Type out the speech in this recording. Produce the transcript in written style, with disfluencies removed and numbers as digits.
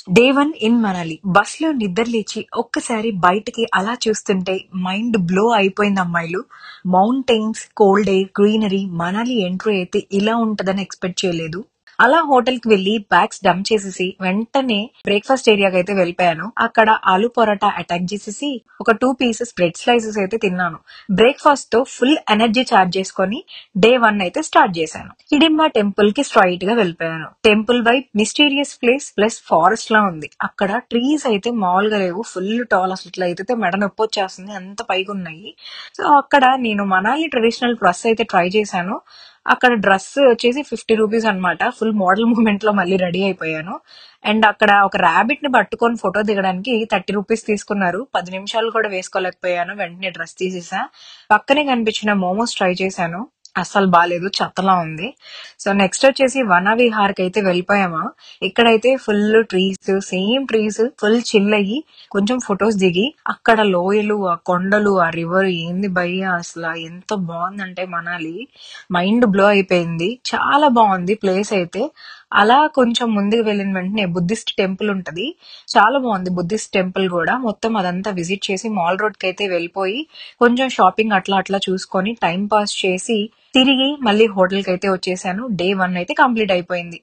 Day 1 in Manali. బస్‌లో నిద్ర లేచి ఒక్కసారి బయటికి అలా చూస్తుంటే మైండ్ బ్లో అయిపోయింది అమ్మాయిలు. Mountains, cold air, greenery. Manali entry అయితే ఇలా ఉంటదని ఎక్స్‌పెక్ట్ చేయలేదు. అలా హోటల్‌కి వెళ్లి బ్యాగ్స్ డంప్ చేసేసి వెంటనే బ్రేక్‌ఫాస్ట్ ఏరియాకైతే వెళ్ళిపోయాను. అక్కడ ఆలు పరోటా అటాక్ చేసేసి ఒక 2 పీసెస్ బ్రెడ్ స్లైసెస్ అయితే తిన్నాను. బ్రేక్‌ఫాస్ట్‌తో ఫుల్ ఎనర్జీ చార్జ్ చేసుకొని డే 1 అయితే స్టార్ట్ చేశాను. హిడింబా టెంపుల్ కి స్ట్రైట్ గా వెళ్ళిపోయాను. Temple vibe mysterious place plus forest లా ఉంది. అక్కడ ట్రీస్ అయితే మామూలుగా లేవు, ఫుల్ టాల్. అసలు ఇట్లా అయితే మెడ నొప్పి వచ్చేస్తుంది, అంత పైగా ఉన్నాయి. సో అక్కడ నేను మనాలి ట్రెడిషనల్ డ్రెస్ అయితే ట్రై చేశాను. అక్కడ డ్రెస్ వచ్చేసి 50 రూపీస్ అన్నమాట. ఫుల్ మోడల్ మూమెంట్ లో మళ్ళీ రెడీ అయిపోయాను. అండ్ అక్కడ ఒక ర్యాబిట్ ని పట్టుకొని ఫోటో దిగడానికి 30 రూపీస్ తీసుకున్నారు. 10 నిమిషాలు కూడా వేసుకోలేకపోయాను, వెంటనే డ్రెస్ తీసేసా. పక్కనే కనిపించిన మోమోస్ ట్రై చేశాను, అస్సలు బాలేదు, చెత్తలా ఉంది. సో నెక్స్ట్ వచ్చేసి వనవిహార్ కి అయితే వెళ్ళిపోయామా. ఇక్కడైతే full trees, same trees, full chill అయ్యి కొంచెం ఫొటోస్ దిగి అక్కడ లోయలు, ఆ కొండలు, ఆ రివర్, ఏంది భయ్య అసలు ఎంత బాగుందంటే మనాలి మైండ్ బ్లో అయిపోయింది. చాలా బాగుంది ప్లేస్ అయితే. అలా కొంచెం ముందుకు వెళ్ళిన వెంటనే బుద్ధిస్ట్ టెంపుల్ ఉంటది, చాలా బాగుంది బుద్ధిస్ట్ టెంపుల్ కూడా. మొత్తం అదంతా విజిట్ చేసి మాల్ రోడ్ కి అయితే వెళ్ళిపోయి కొంచెం షాపింగ్ అట్లా అట్లా చూసుకొని టైం పాస్ చేసి తిరిగి మళ్ళీ హోటల్ కి అయితే వచ్చేసాను. డే 1 అయితే కంప్లీట్ అయిపోయింది.